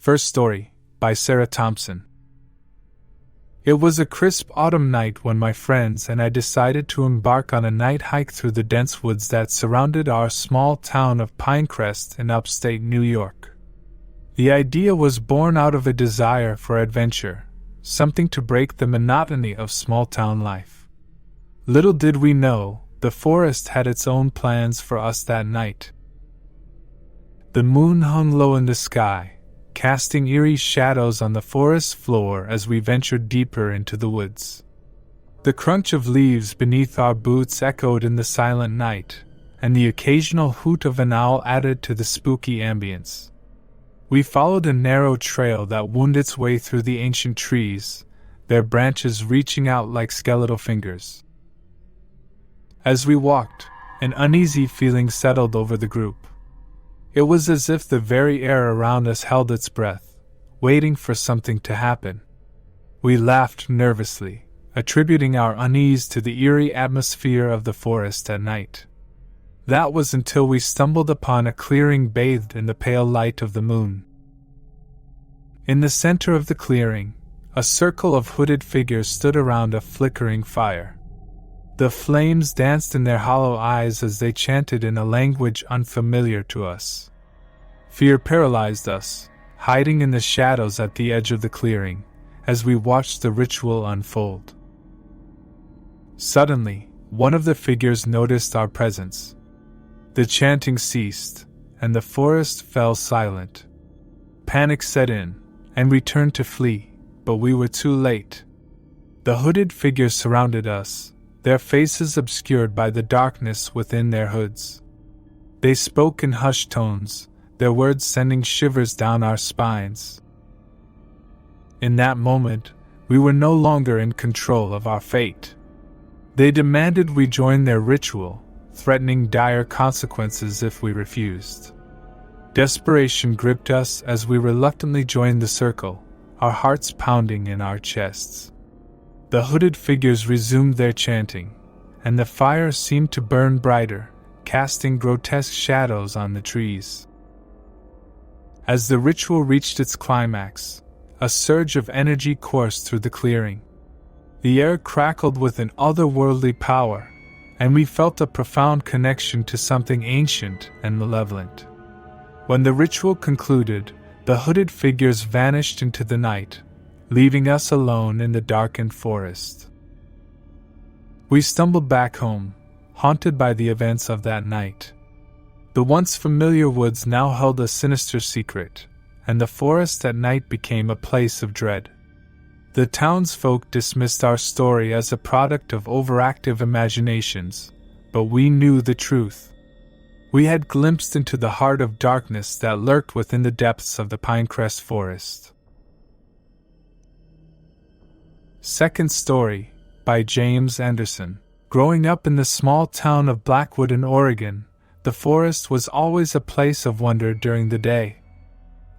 First story, by Sarah Thompson. It was a crisp autumn night when my friends and I decided to embark on a night hike through the dense woods that surrounded our small town of Pinecrest in upstate New York. The idea was born out of a desire for adventure, something to break the monotony of small-town life. Little did we know, the forest had its own plans for us that night. The moon hung low in the sky, casting eerie shadows on the forest floor as we ventured deeper into the woods. The crunch of leaves beneath our boots echoed in the silent night, and the occasional hoot of an owl added to the spooky ambience. We followed a narrow trail that wound its way through the ancient trees, their branches reaching out like skeletal fingers. As we walked, an uneasy feeling settled over the group. It was as if the very air around us held its breath, waiting for something to happen. We laughed nervously, attributing our unease to the eerie atmosphere of the forest at night. That was until we stumbled upon a clearing bathed in the pale light of the moon. In the center of the clearing, a circle of hooded figures stood around a flickering fire. The flames danced in their hollow eyes as they chanted in a language unfamiliar to us. Fear paralyzed us, hiding in the shadows at the edge of the clearing, as we watched the ritual unfold. Suddenly, one of the figures noticed our presence. The chanting ceased, and the forest fell silent. Panic set in, and we turned to flee, but we were too late. The hooded figures surrounded us, their faces obscured by the darkness within their hoods. They spoke in hushed tones, their words sending shivers down our spines. In that moment, we were no longer in control of our fate. They demanded we join their ritual, threatening dire consequences if we refused. Desperation gripped us as we reluctantly joined the circle, our hearts pounding in our chests. The hooded figures resumed their chanting, and the fire seemed to burn brighter, casting grotesque shadows on the trees. As the ritual reached its climax, a surge of energy coursed through the clearing. The air crackled with an otherworldly power, and we felt a profound connection to something ancient and malevolent. When the ritual concluded, the hooded figures vanished into the night, leaving us alone in the darkened forest. We stumbled back home, haunted by the events of that night. The once familiar woods now held a sinister secret, and the forest at night became a place of dread. The townsfolk dismissed our story as a product of overactive imaginations, but we knew the truth. We had glimpsed into the heart of darkness that lurked within the depths of the Pinecrest forest. Second story, by James Anderson. Growing up in the small town of Blackwood in Oregon, the forest was always a place of wonder during the day.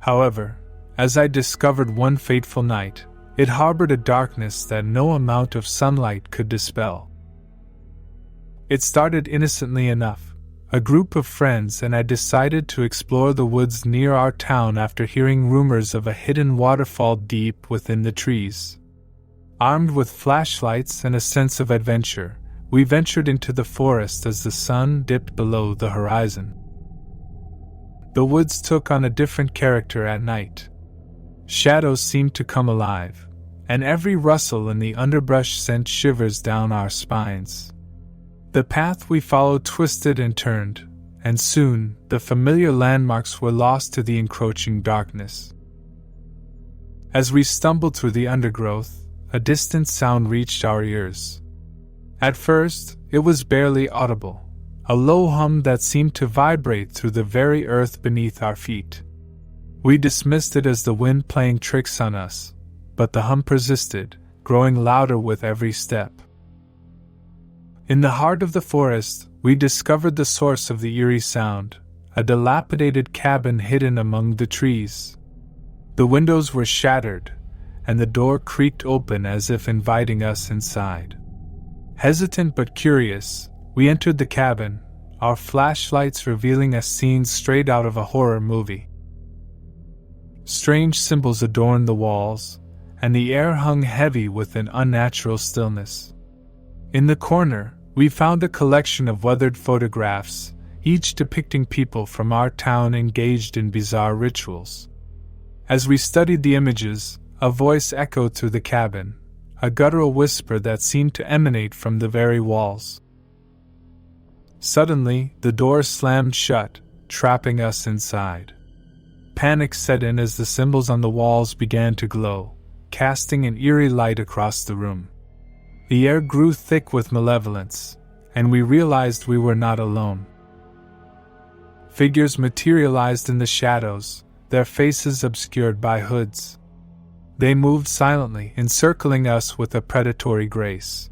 However, as I discovered one fateful night, it harbored a darkness that no amount of sunlight could dispel. It started innocently enough. A group of friends and I decided to explore the woods near our town after hearing rumors of a hidden waterfall deep within the trees. Armed with flashlights and a sense of adventure, we ventured into the forest as the sun dipped below the horizon. The woods took on a different character at night. Shadows seemed to come alive, and every rustle in the underbrush sent shivers down our spines. The path we followed twisted and turned, and soon the familiar landmarks were lost to the encroaching darkness. As we stumbled through the undergrowth, a distant sound reached our ears. At first, it was barely audible, a low hum that seemed to vibrate through the very earth beneath our feet. We dismissed it as the wind playing tricks on us, but the hum persisted, growing louder with every step. In the heart of the forest, we discovered the source of the eerie sound, a dilapidated cabin hidden among the trees. The windows were shattered, and the door creaked open as if inviting us inside. Hesitant but curious, we entered the cabin, our flashlights revealing a scene straight out of a horror movie. Strange symbols adorned the walls, and the air hung heavy with an unnatural stillness. In the corner, we found a collection of weathered photographs, each depicting people from our town engaged in bizarre rituals. As we studied the images, a voice echoed through the cabin, a guttural whisper that seemed to emanate from the very walls. Suddenly, the door slammed shut, trapping us inside. Panic set in as the symbols on the walls began to glow, casting an eerie light across the room. The air grew thick with malevolence, and we realized we were not alone. Figures materialized in the shadows, their faces obscured by hoods. They moved silently, encircling us with a predatory grace.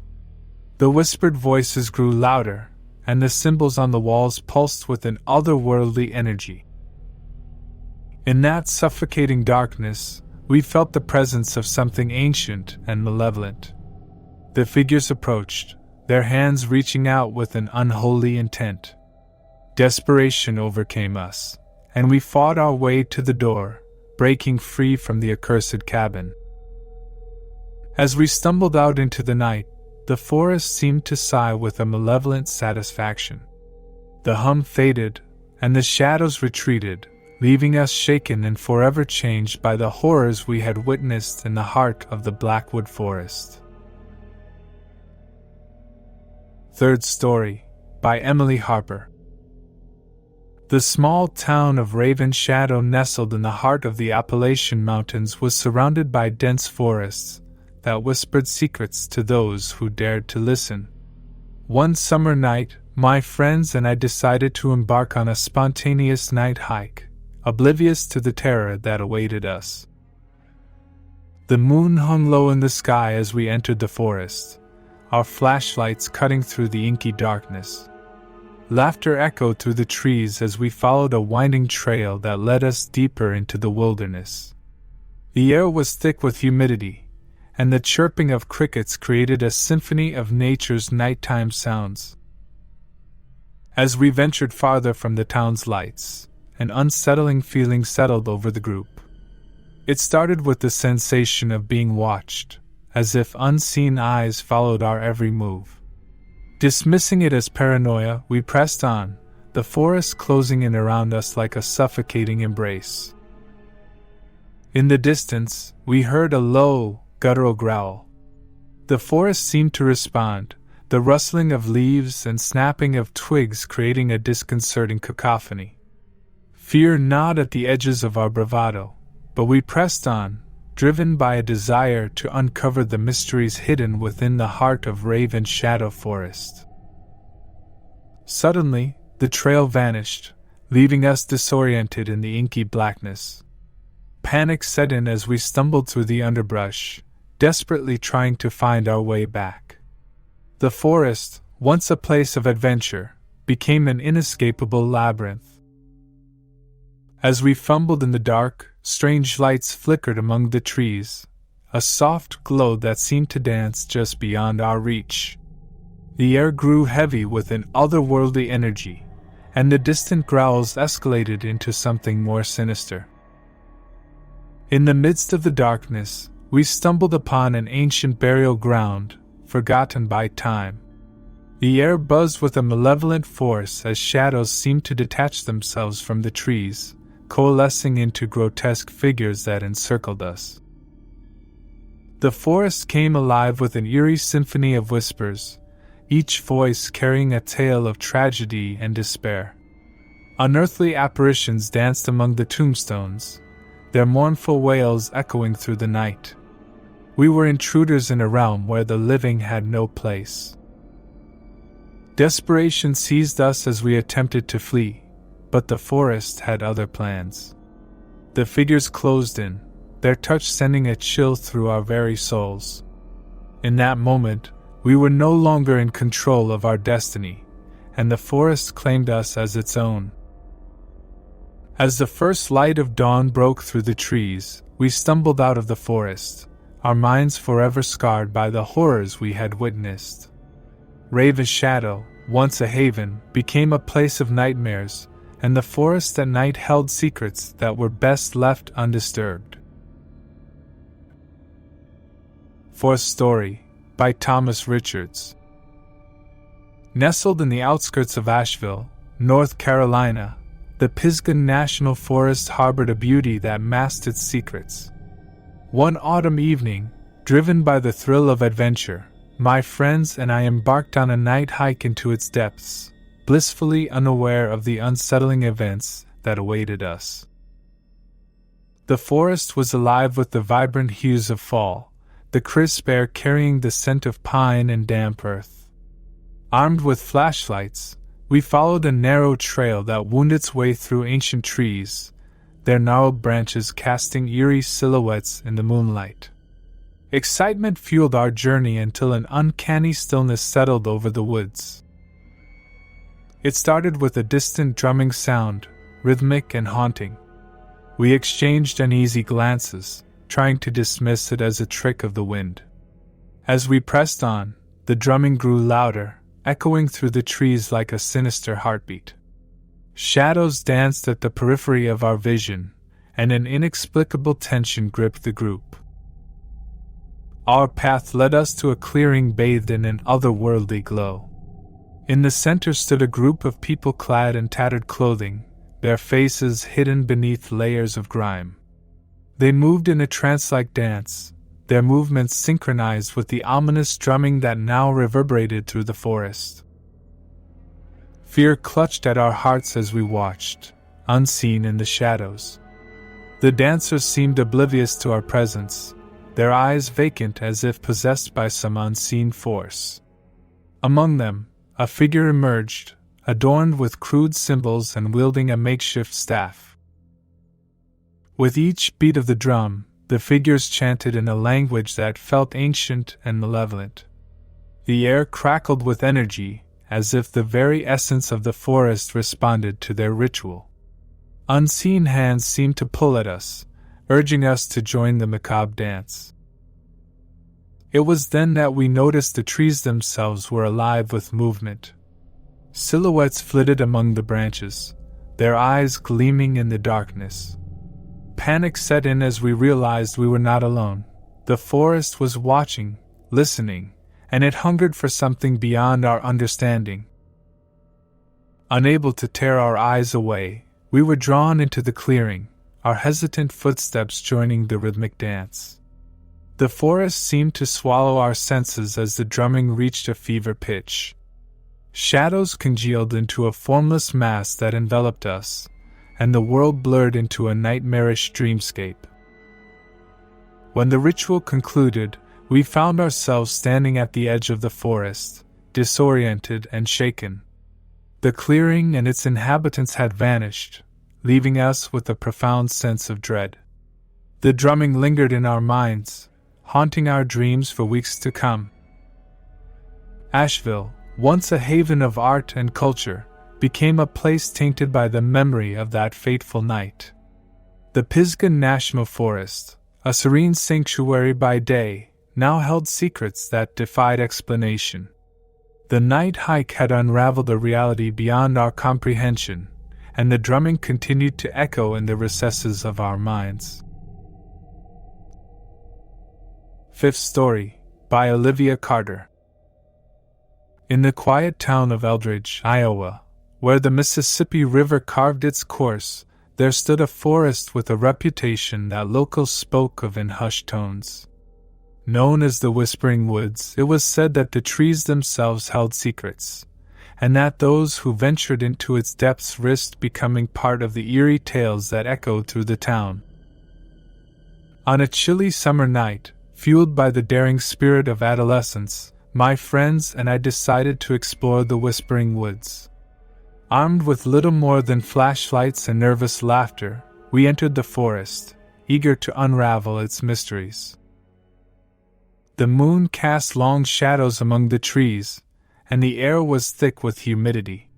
The whispered voices grew louder, and the symbols on the walls pulsed with an otherworldly energy. In that suffocating darkness, we felt the presence of something ancient and malevolent. The figures approached, their hands reaching out with an unholy intent. Desperation overcame us, and we fought our way to the door, breaking free from the accursed cabin. As we stumbled out into the night, the forest seemed to sigh with a malevolent satisfaction. The hum faded, and the shadows retreated, leaving us shaken and forever changed by the horrors we had witnessed in the heart of the Blackwood forest. Third Story, by Emily Harper. The small town of Raven Shadow, nestled in the heart of the Appalachian Mountains, was surrounded by dense forests that whispered secrets to those who dared to listen. One summer night, my friends and I decided to embark on a spontaneous night hike, oblivious to the terror that awaited us. The moon hung low in the sky as we entered the forest, our flashlights cutting through the inky darkness. Laughter echoed through the trees as we followed a winding trail that led us deeper into the wilderness. The air was thick with humidity, and the chirping of crickets created a symphony of nature's nighttime sounds. As we ventured farther from the town's lights, an unsettling feeling settled over the group. It started with the sensation of being watched, as if unseen eyes followed our every move. Dismissing it as paranoia, we pressed on, the forest closing in around us like a suffocating embrace. In the distance, we heard a low, guttural growl. The forest seemed to respond, the rustling of leaves and snapping of twigs creating a disconcerting cacophony. Fear gnawed at the edges of our bravado, but we pressed on, driven by a desire to uncover the mysteries hidden within the heart of Raven Shadow Forest. Suddenly, the trail vanished, leaving us disoriented in the inky blackness. Panic set in as we stumbled through the underbrush, desperately trying to find our way back. The forest, once a place of adventure, became an inescapable labyrinth. As we fumbled in the dark, strange lights flickered among the trees, a soft glow that seemed to dance just beyond our reach. The air grew heavy with an otherworldly energy, and the distant growls escalated into something more sinister. In the midst of the darkness, we stumbled upon an ancient burial ground, forgotten by time. The air buzzed with a malevolent force as shadows seemed to detach themselves from the trees, coalescing into grotesque figures that encircled us. The forest came alive with an eerie symphony of whispers, each voice carrying a tale of tragedy and despair. Unearthly apparitions danced among the tombstones, their mournful wails echoing through the night. We were intruders in a realm where the living had no place. Desperation seized us as we attempted to flee, but the forest had other plans. The figures closed in, their touch sending a chill through our very souls. In that moment, we were no longer in control of our destiny, and the forest claimed us as its own. As the first light of dawn broke through the trees, we stumbled out of the forest, our minds forever scarred by the horrors we had witnessed. Raven Shadow, once a haven, became a place of nightmares, and the forest at night held secrets that were best left undisturbed. Fourth story, by Thomas Richards. Nestled in the outskirts of Asheville, North Carolina, the Pisgah National Forest harbored a beauty that masked its secrets. One autumn evening, driven by the thrill of adventure, my friends and I embarked on a night hike into its depths, blissfully unaware of the unsettling events that awaited us. The forest was alive with the vibrant hues of fall, the crisp air carrying the scent of pine and damp earth. Armed with flashlights, we followed a narrow trail that wound its way through ancient trees, their gnarled branches casting eerie silhouettes in the moonlight. Excitement fueled our journey until an uncanny stillness settled over the woods. It started with a distant drumming sound, rhythmic and haunting. We exchanged uneasy glances, trying to dismiss it as a trick of the wind. As we pressed on, the drumming grew louder, echoing through the trees like a sinister heartbeat. Shadows danced at the periphery of our vision, and an inexplicable tension gripped the group. Our path led us to a clearing bathed in an otherworldly glow. In the center stood a group of people clad in tattered clothing, their faces hidden beneath layers of grime. They moved in a trance-like dance, their movements synchronized with the ominous drumming that now reverberated through the forest. Fear clutched at our hearts as we watched, unseen in the shadows. The dancers seemed oblivious to our presence, their eyes vacant as if possessed by some unseen force. Among them, a figure emerged, adorned with crude symbols and wielding a makeshift staff. With each beat of the drum, the figures chanted in a language that felt ancient and malevolent. The air crackled with energy, as if the very essence of the forest responded to their ritual. Unseen hands seemed to pull at us, urging us to join the macabre dance. It was then that we noticed the trees themselves were alive with movement. Silhouettes flitted among the branches, their eyes gleaming in the darkness. Panic set in as we realized we were not alone. The forest was watching, listening, and it hungered for something beyond our understanding. Unable to tear our eyes away, we were drawn into the clearing, our hesitant footsteps joining the rhythmic dance. The forest seemed to swallow our senses as the drumming reached a fever pitch. Shadows congealed into a formless mass that enveloped us, and the world blurred into a nightmarish dreamscape. When the ritual concluded, we found ourselves standing at the edge of the forest, disoriented and shaken. The clearing and its inhabitants had vanished, leaving us with a profound sense of dread. The drumming lingered in our minds, haunting our dreams for weeks to come. Asheville, once a haven of art and culture, became a place tainted by the memory of that fateful night. The Pisgah National Forest, a serene sanctuary by day, now held secrets that defied explanation. The night hike had unraveled a reality beyond our comprehension, and the drumming continued to echo in the recesses of our minds. Fifth story, by Olivia Carter. In the quiet town of Eldridge, Iowa, where the Mississippi River carved its course, there stood a forest with a reputation that locals spoke of in hushed tones. Known as the Whispering Woods, it was said that the trees themselves held secrets, and that those who ventured into its depths risked becoming part of the eerie tales that echoed through the town. On a chilly summer night, fueled by the daring spirit of adolescence, my friends and I decided to explore the Whispering Woods. Armed with little more than flashlights and nervous laughter, we entered the forest, eager to unravel its mysteries. The moon cast long shadows among the trees, and the air was thick with humidity.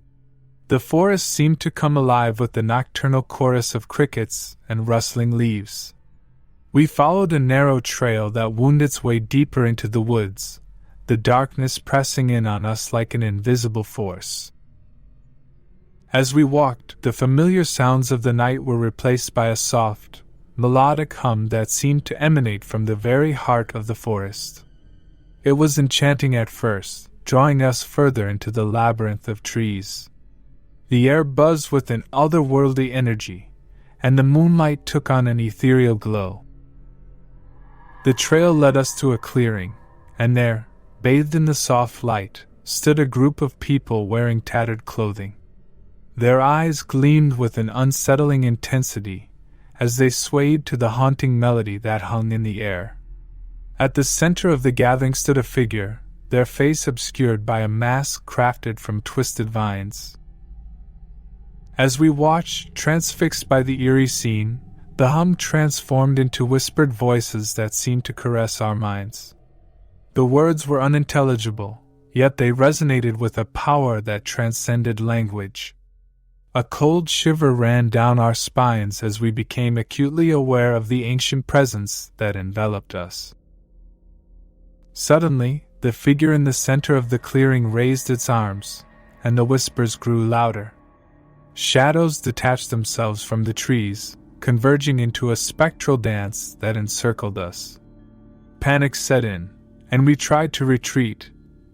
The forest seemed to come alive with the nocturnal chorus of crickets and rustling leaves. We followed a narrow trail that wound its way deeper into the woods, the darkness pressing in on us like an invisible force. As we walked, the familiar sounds of the night were replaced by a soft, melodic hum that seemed to emanate from the very heart of the forest. It was enchanting at first, drawing us further into the labyrinth of trees. The air buzzed with an otherworldly energy, and the moonlight took on an ethereal glow. The trail led us to a clearing, and there, bathed in the soft light, stood a group of people wearing tattered clothing. Their eyes gleamed with an unsettling intensity as they swayed to the haunting melody that hung in the air. At the center of the gathering stood a figure, their face obscured by a mask crafted from twisted vines. As we watched, transfixed by the eerie scene, the hum transformed into whispered voices that seemed to caress our minds. The words were unintelligible, yet they resonated with a power that transcended language. A cold shiver ran down our spines as we became acutely aware of the ancient presence that enveloped us. Suddenly, the figure in the center of the clearing raised its arms, and the whispers grew louder. Shadows detached themselves from the trees, converging into a spectral dance that encircled us. Panic set in, and we tried to retreat,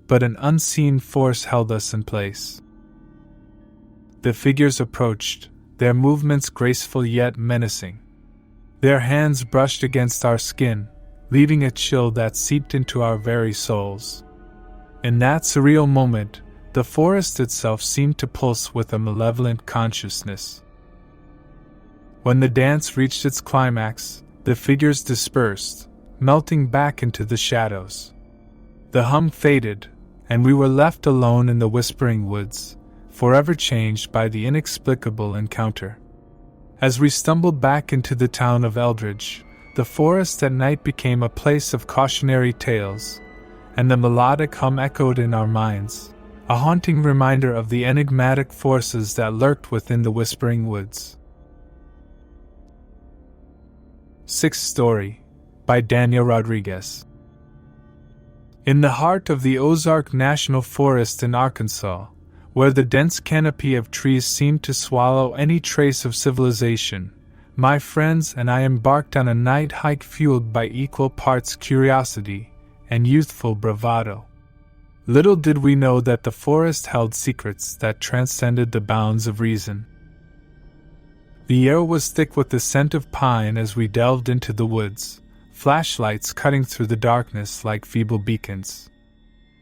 but an unseen force held us in place. The figures approached, their movements graceful yet menacing. Their hands brushed against our skin, leaving a chill that seeped into our very souls. In that surreal moment, the forest itself seemed to pulse with a malevolent consciousness. When the dance reached its climax, the figures dispersed, melting back into the shadows. The hum faded, and we were left alone in the whispering woods, forever changed by the inexplicable encounter. As we stumbled back into the town of Eldridge, the forest at night became a place of cautionary tales, and the melodic hum echoed in our minds, a haunting reminder of the enigmatic forces that lurked within the whispering woods. Sixth Story, by Daniel Rodriguez. In the heart of the Ozark National Forest in Arkansas, where the dense canopy of trees seemed to swallow any trace of civilization, my friends and I embarked on a night hike fueled by equal parts curiosity and youthful bravado. Little did we know that the forest held secrets that transcended the bounds of reason. The air was thick with the scent of pine as we delved into the woods, flashlights cutting through the darkness like feeble beacons.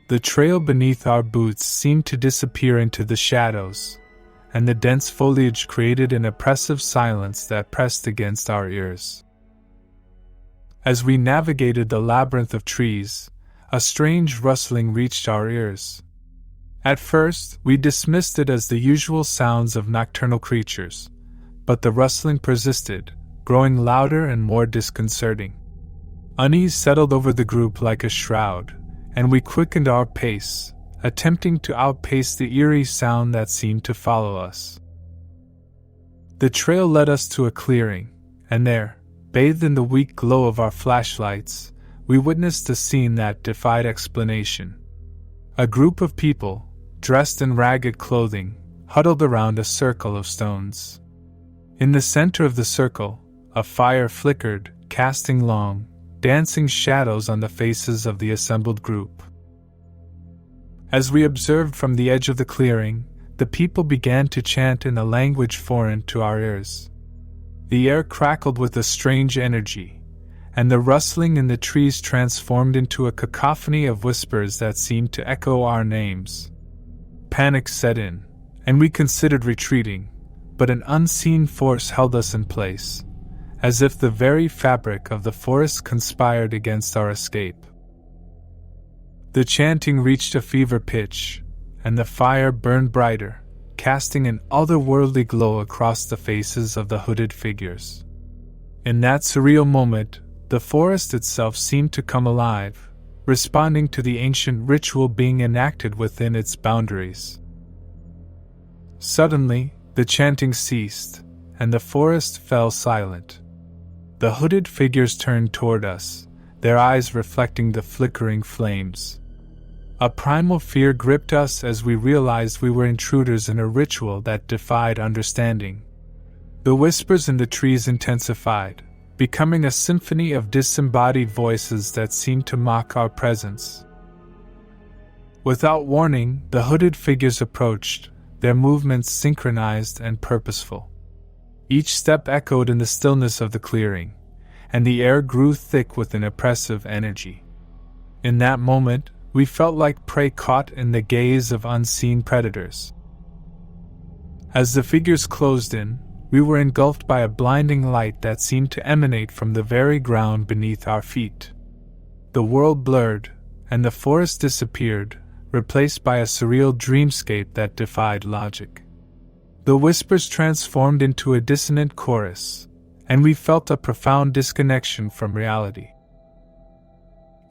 The trail beneath our boots seemed to disappear into the shadows, and the dense foliage created an oppressive silence that pressed against our ears. As we navigated the labyrinth of trees, a strange rustling reached our ears. At first, we dismissed it as the usual sounds of nocturnal creatures, but the rustling persisted, growing louder and more disconcerting. Unease settled over the group like a shroud, and we quickened our pace, attempting to outpace the eerie sound that seemed to follow us. The trail led us to a clearing, and there, bathed in the weak glow of our flashlights, we witnessed a scene that defied explanation. A group of people, dressed in ragged clothing, huddled around a circle of stones. In the center of the circle, a fire flickered, casting long, dancing shadows on the faces of the assembled group. As we observed from the edge of the clearing, the people began to chant in a language foreign to our ears. The air crackled with a strange energy, and the rustling in the trees transformed into a cacophony of whispers that seemed to echo our names. Panic set in, and we considered retreating, but an unseen force held us in place, as if the very fabric of the forest conspired against our escape. The chanting reached a fever pitch, and the fire burned brighter, casting an otherworldly glow across the faces of the hooded figures. In that surreal moment, the forest itself seemed to come alive, responding to the ancient ritual being enacted within its boundaries. Suddenly, the chanting ceased, and the forest fell silent. The hooded figures turned toward us, their eyes reflecting the flickering flames. A primal fear gripped us as we realized we were intruders in a ritual that defied understanding. The whispers in the trees intensified, becoming a symphony of disembodied voices that seemed to mock our presence. Without warning, the hooded figures approached, their movements synchronized and purposeful. Each step echoed in the stillness of the clearing, and the air grew thick with an oppressive energy. In that moment, we felt like prey caught in the gaze of unseen predators. As the figures closed in, we were engulfed by a blinding light that seemed to emanate from the very ground beneath our feet. The world blurred, and the forest disappeared, replaced by a surreal dreamscape that defied logic. The whispers transformed into a dissonant chorus, and we felt a profound disconnection from reality.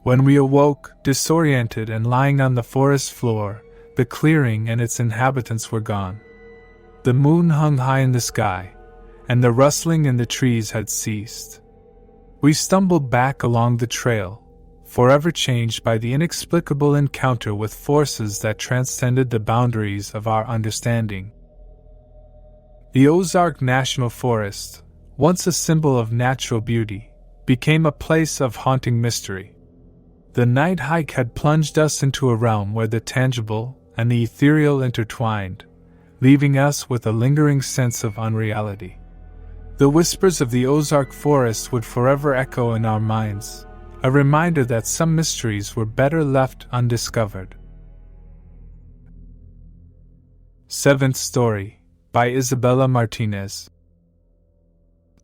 When we awoke, disoriented and lying on the forest floor, the clearing and its inhabitants were gone. The moon hung high in the sky, and the rustling in the trees had ceased. We stumbled back along the trail, forever changed by the inexplicable encounter with forces that transcended the boundaries of our understanding. The Ozark National Forest, once a symbol of natural beauty, became a place of haunting mystery. The night hike had plunged us into a realm where the tangible and the ethereal intertwined, leaving us with a lingering sense of unreality. The whispers of the Ozark Forest would forever echo in our minds, a reminder that some mysteries were better left undiscovered. Seventh Story, by Isabella Martinez.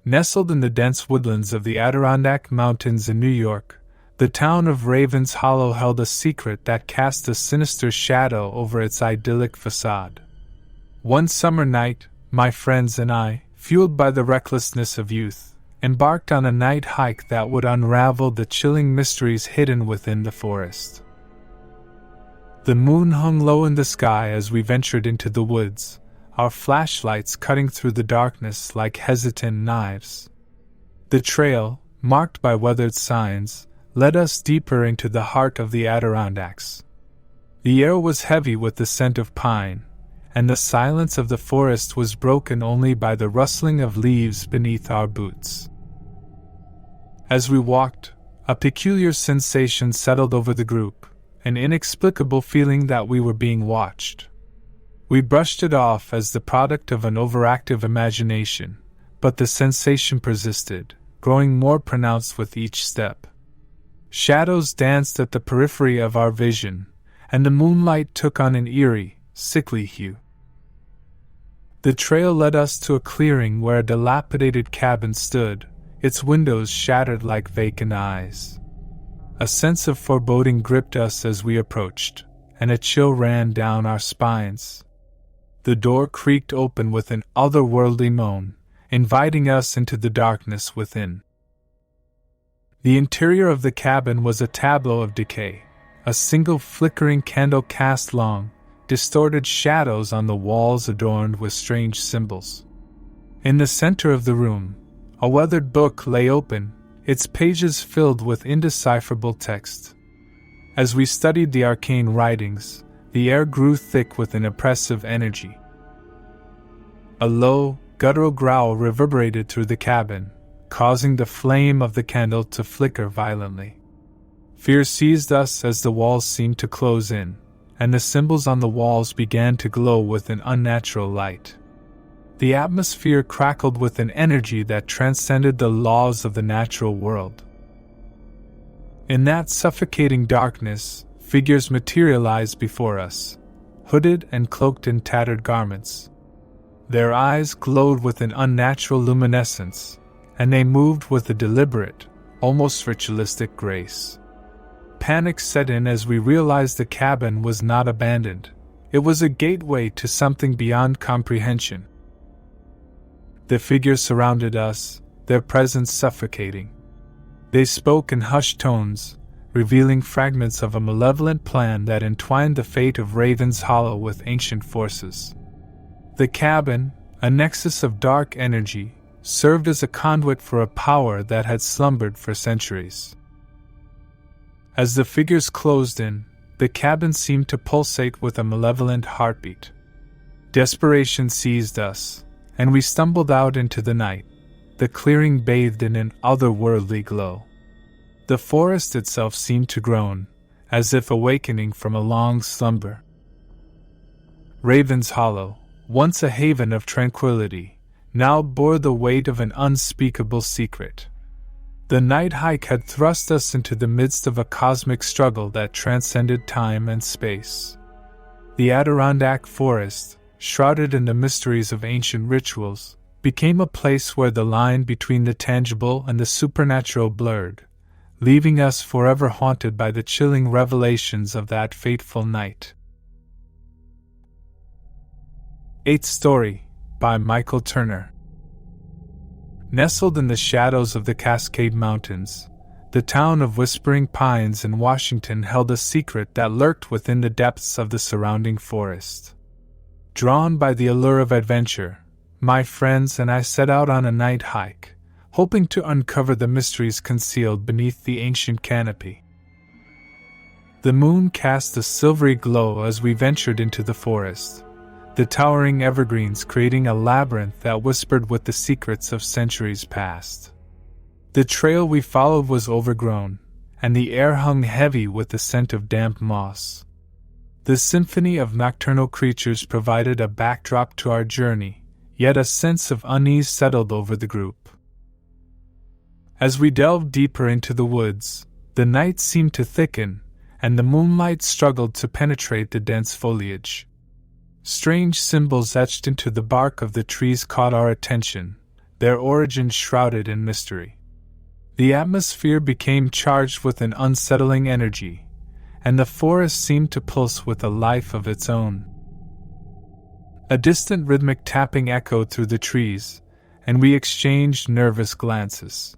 Nestled in the dense woodlands of the Adirondack Mountains in New York, the town of Ravens Hollow held a secret that cast a sinister shadow over its idyllic facade. One summer night, my friends and I, fueled by the recklessness of youth, embarked on a night hike that would unravel the chilling mysteries hidden within the forest. The moon hung low in the sky as we ventured into the woods, our flashlights cutting through the darkness like hesitant knives. The trail, marked by weathered signs, led us deeper into the heart of the Adirondacks. The air was heavy with the scent of pine, and the silence of the forest was broken only by the rustling of leaves beneath our boots. As we walked, a peculiar sensation settled over the group, an inexplicable feeling that we were being watched. We brushed it off as the product of an overactive imagination, but the sensation persisted, growing more pronounced with each step. Shadows danced at the periphery of our vision, and the moonlight took on an eerie, sickly hue. The trail led us to a clearing where a dilapidated cabin stood, its windows shattered like vacant eyes. A sense of foreboding gripped us as we approached, and a chill ran down our spines. The door creaked open with an otherworldly moan, inviting us into the darkness within. The interior of the cabin was a tableau of decay. A single flickering candle cast long, distorted shadows on the walls adorned with strange symbols. In the center of the room, a weathered book lay open, its pages filled with indecipherable text. As we studied the arcane writings, the air grew thick with an oppressive energy. A low, guttural growl reverberated through the cabin, causing the flame of the candle to flicker violently. Fear seized us as the walls seemed to close in, and the symbols on the walls began to glow with an unnatural light. The atmosphere crackled with an energy that transcended the laws of the natural world. In that suffocating darkness, figures materialized before us, hooded and cloaked in tattered garments. Their eyes glowed with an unnatural luminescence, and they moved with a deliberate, almost ritualistic grace. Panic set in as we realized the cabin was not abandoned. It was a gateway to something beyond comprehension. The figures surrounded us, their presence suffocating. They spoke in hushed tones, revealing fragments of a malevolent plan that entwined the fate of Ravens Hollow with ancient forces. The cabin, a nexus of dark energy, served as a conduit for a power that had slumbered for centuries. As the figures closed in, The cabin seemed to pulsate with a malevolent heartbeat. Desperation seized us, and we stumbled out into the night, the clearing bathed in an otherworldly glow. The forest itself seemed to groan, as if awakening from a long slumber. Raven's Hollow, once a haven of tranquility, now bore the weight of an unspeakable secret. The night hike had thrust us into the midst of a cosmic struggle that transcended time and space. The Adirondack Forest, shrouded in the mysteries of ancient rituals, became a place where the line between the tangible and the supernatural blurred, leaving us forever haunted by the chilling revelations of that fateful night. Eighth Story, by Michael Turner. Nestled in the shadows of the Cascade Mountains, the town of Whispering Pines in Washington held a secret that lurked within the depths of the surrounding forest. Drawn by the allure of adventure, my friends and I set out on a night hike, hoping to uncover the mysteries concealed beneath the ancient canopy. The moon cast a silvery glow as we ventured into the forest, the towering evergreens creating a labyrinth that whispered with the secrets of centuries past. The trail we followed was overgrown, and the air hung heavy with the scent of damp moss. The symphony of nocturnal creatures provided a backdrop to our journey, yet a sense of unease settled over the group. As we delved deeper into the woods, the night seemed to thicken, and the moonlight struggled to penetrate the dense foliage. Strange symbols etched into the bark of the trees caught our attention, their origins shrouded in mystery. The atmosphere became charged with an unsettling energy, and the forest seemed to pulse with a life of its own. A distant rhythmic tapping echoed through the trees, and we exchanged nervous glances.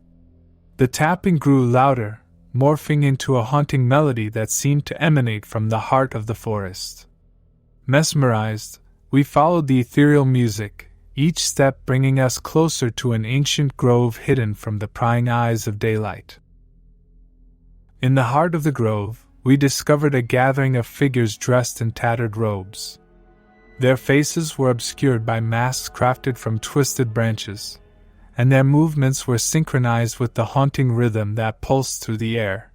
The tapping grew louder, morphing into a haunting melody that seemed to emanate from the heart of the forest. Mesmerized, we followed the ethereal music, each step bringing us closer to an ancient grove hidden from the prying eyes of daylight. In the heart of the grove, we discovered a gathering of figures dressed in tattered robes. Their faces were obscured by masks crafted from twisted branches, and their movements were synchronized with the haunting rhythm that pulsed through the air.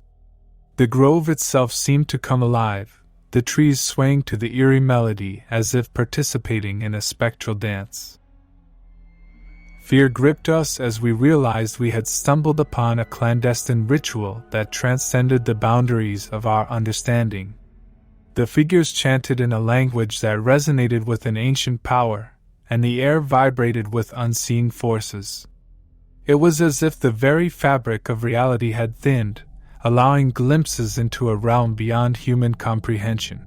The grove itself seemed to come alive, the trees swaying to the eerie melody as if participating in a spectral dance. Fear gripped us as we realized we had stumbled upon a clandestine ritual that transcended the boundaries of our understanding. The figures chanted in a language that resonated with an ancient power, and the air vibrated with unseen forces. It was as if the very fabric of reality had thinned, allowing glimpses into a realm beyond human comprehension.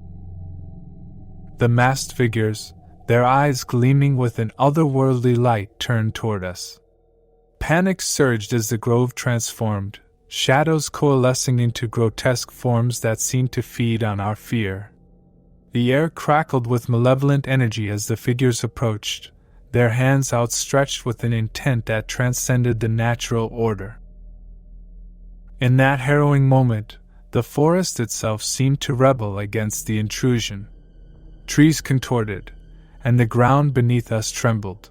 The masked figures, their eyes gleaming with an otherworldly light, turned toward us. Panic surged as the grove transformed, shadows coalescing into grotesque forms that seemed to feed on our fear. The air crackled with malevolent energy as the figures approached, their hands outstretched with an intent that transcended the natural order. In that harrowing moment, the forest itself seemed to rebel against the intrusion. Trees contorted, and the ground beneath us trembled.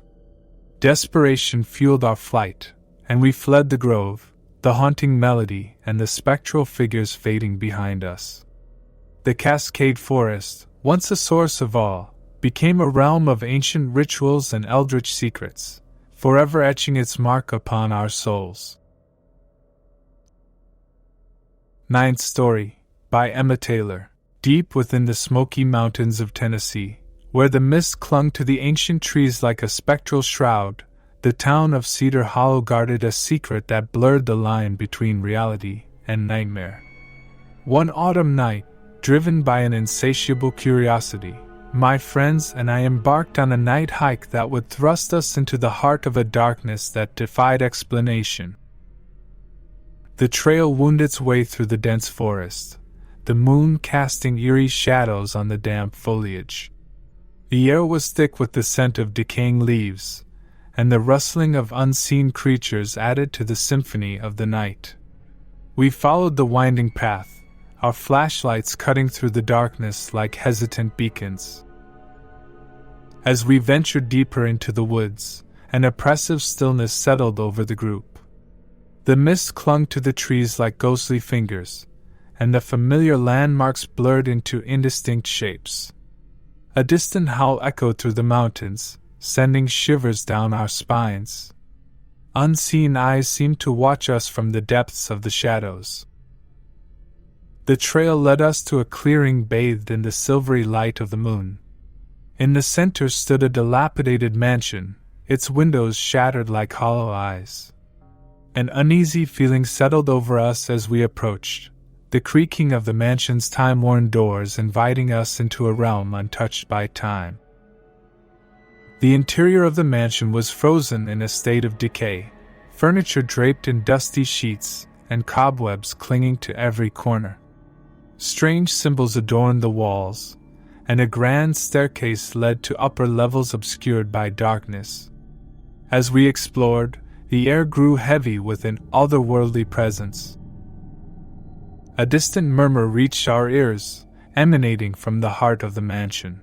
Desperation fueled our flight, and we fled the grove, the haunting melody and the spectral figures fading behind us. The Cascade Forest, once a source of awe, became a realm of ancient rituals and eldritch secrets, forever etching its mark upon our souls. Ninth Story, by Emma Taylor. Deep within the Smoky Mountains of Tennessee, where the mist clung to the ancient trees like a spectral shroud, the town of Cedar Hollow guarded a secret that blurred the line between reality and nightmare. One autumn night, driven by an insatiable curiosity, my friends and I embarked on a night hike that would thrust us into the heart of a darkness that defied explanation. The trail wound its way through the dense forest, the moon casting eerie shadows on the damp foliage. The air was thick with the scent of decaying leaves, and the rustling of unseen creatures added to the symphony of the night. We followed the winding path, our flashlights cutting through the darkness like hesitant beacons. As we ventured deeper into the woods, an oppressive stillness settled over the group. The mist clung to the trees like ghostly fingers, and the familiar landmarks blurred into indistinct shapes. A distant howl echoed through the mountains, sending shivers down our spines. Unseen eyes seemed to watch us from the depths of the shadows. The trail led us to a clearing bathed in the silvery light of the moon. In the center stood a dilapidated mansion, its windows shattered like hollow eyes. An uneasy feeling settled over us as we approached, the creaking of the mansion's time-worn doors inviting us into a realm untouched by time. The interior of the mansion was frozen in a state of decay, furniture draped in dusty sheets and cobwebs clinging to every corner. Strange symbols adorned the walls, and a grand staircase led to upper levels obscured by darkness. As we explored, the air grew heavy with an otherworldly presence. A distant murmur reached our ears, emanating from the heart of the mansion.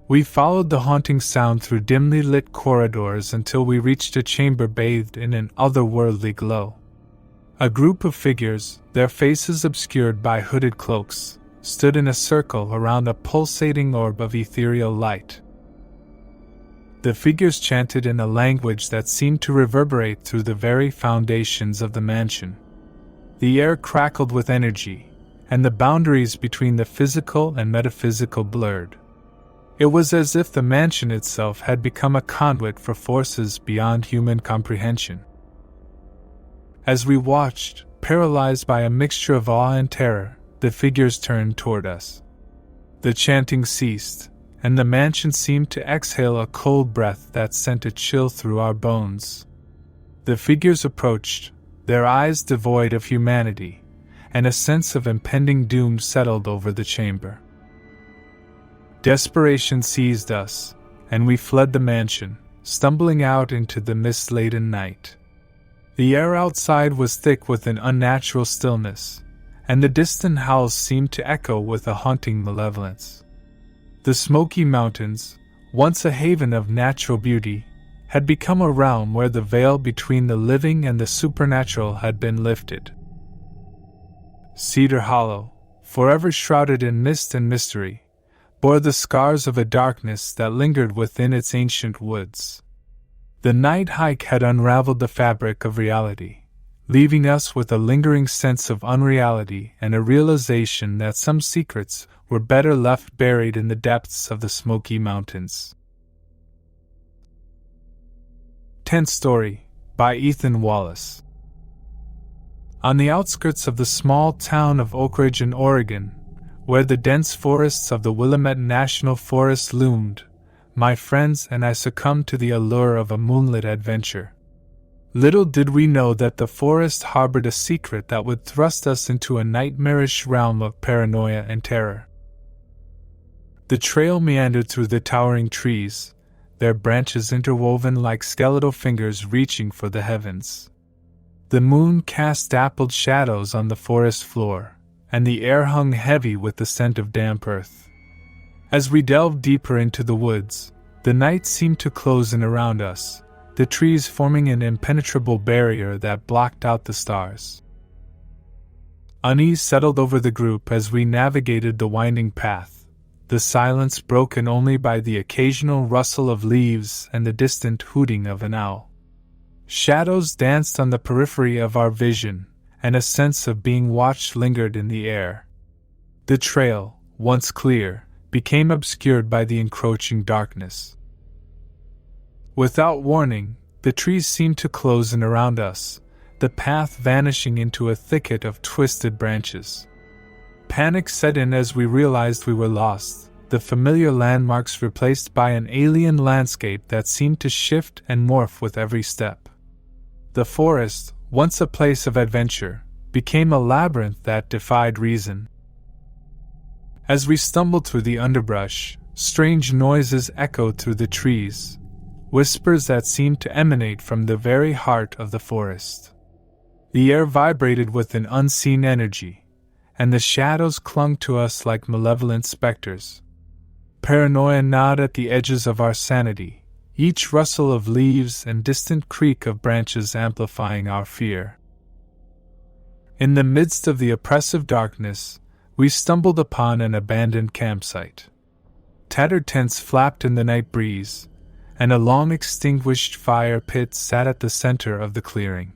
We followed the haunting sound through dimly lit corridors until we reached a chamber bathed in an otherworldly glow. A group of figures, their faces obscured by hooded cloaks, stood in a circle around a pulsating orb of ethereal light. The figures chanted in a language that seemed to reverberate through the very foundations of the mansion. The air crackled with energy, and the boundaries between the physical and metaphysical blurred. It was as if the mansion itself had become a conduit for forces beyond human comprehension. As we watched, paralyzed by a mixture of awe and terror, the figures turned toward us. The chanting ceased, and the mansion seemed to exhale a cold breath that sent a chill through our bones. The figures approached, their eyes devoid of humanity, and a sense of impending doom settled over the chamber. Desperation seized us, and we fled the mansion, stumbling out into the mist-laden night. The air outside was thick with an unnatural stillness, and the distant howls seemed to echo with a haunting malevolence. The Smoky Mountains, once a haven of natural beauty, had become a realm where the veil between the living and the supernatural had been lifted. Cedar Hollow, forever shrouded in mist and mystery, bore the scars of a darkness that lingered within its ancient woods. The night hike had unraveled the fabric of reality, leaving us with a lingering sense of unreality and a realization that some secrets were better left buried in the depths of the Smoky Mountains. 10th Story, by Ethan Wallace. On the outskirts of the small town of Oak Ridge in Oregon, where the dense forests of the Willamette National Forest loomed, my friends and I succumbed to the allure of a moonlit adventure. Little did we know that the forest harbored a secret that would thrust us into a nightmarish realm of paranoia and terror. The trail meandered through the towering trees, their branches interwoven like skeletal fingers reaching for the heavens. The moon cast dappled shadows on the forest floor, and the air hung heavy with the scent of damp earth. As we delved deeper into the woods, the night seemed to close in around us, the trees forming an impenetrable barrier that blocked out the stars. Unease settled over the group as we navigated the winding path, the silence broken only by the occasional rustle of leaves and the distant hooting of an owl. Shadows danced on the periphery of our vision, and a sense of being watched lingered in the air. The trail, once clear, became obscured by the encroaching darkness. Without warning, the trees seemed to close in around us, the path vanishing into a thicket of twisted branches. Panic set in as we realized we were lost, the familiar landmarks replaced by an alien landscape that seemed to shift and morph with every step. The forest, once a place of adventure, became a labyrinth that defied reason. As we stumbled through the underbrush, strange noises echoed through the trees, whispers that seemed to emanate from the very heart of the forest. The air vibrated with an unseen energy, and the shadows clung to us like malevolent specters. Paranoia gnawed at the edges of our sanity, each rustle of leaves and distant creak of branches amplifying our fear. In the midst of the oppressive darkness, we stumbled upon an abandoned campsite. Tattered tents flapped in the night breeze, and a long-extinguished fire pit sat at the center of the clearing.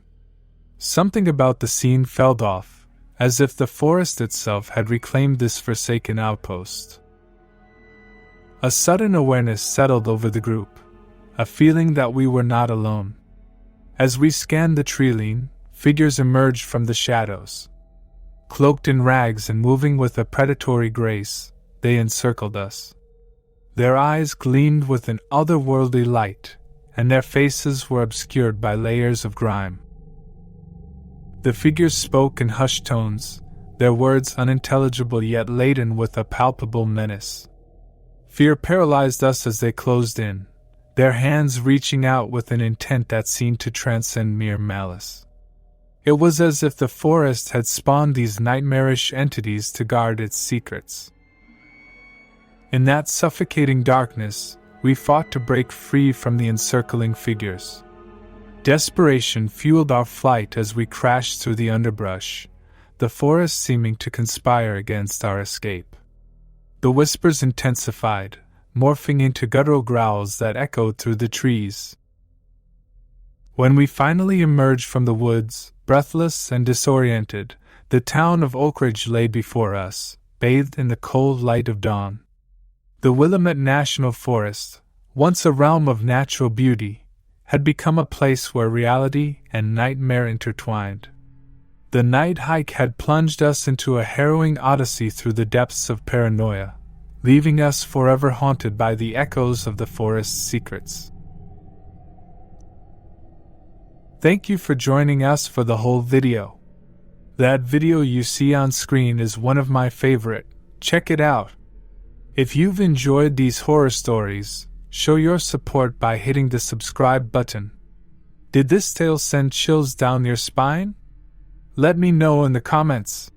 Something about the scene felt off, as if the forest itself had reclaimed this forsaken outpost. A sudden awareness settled over the group, a feeling that we were not alone. As we scanned the tree-line, figures emerged from the shadows. Cloaked in rags and moving with a predatory grace, they encircled us. Their eyes gleamed with an otherworldly light, and their faces were obscured by layers of grime. The figures spoke in hushed tones, their words unintelligible yet laden with a palpable menace. Fear paralyzed us as they closed in, their hands reaching out with an intent that seemed to transcend mere malice. It was as if the forest had spawned these nightmarish entities to guard its secrets. In that suffocating darkness, we fought to break free from the encircling figures. Desperation fueled our flight as we crashed through the underbrush, the forest seeming to conspire against our escape. The whispers intensified, morphing into guttural growls that echoed through the trees. When we finally emerged from the woods, breathless and disoriented, the town of Oakridge lay before us, bathed in the cold light of dawn. The Willamette National Forest, once a realm of natural beauty, had become a place where reality and nightmare intertwined. The night hike had plunged us into a harrowing odyssey through the depths of paranoia, leaving us forever haunted by the echoes of the forest's secrets. Thank you for joining us for the whole video. That video you see on screen is one of my favorite. Check it out. If you've enjoyed these horror stories, show your support by hitting the subscribe button. Did this tale send chills down your spine? Let me know in the comments.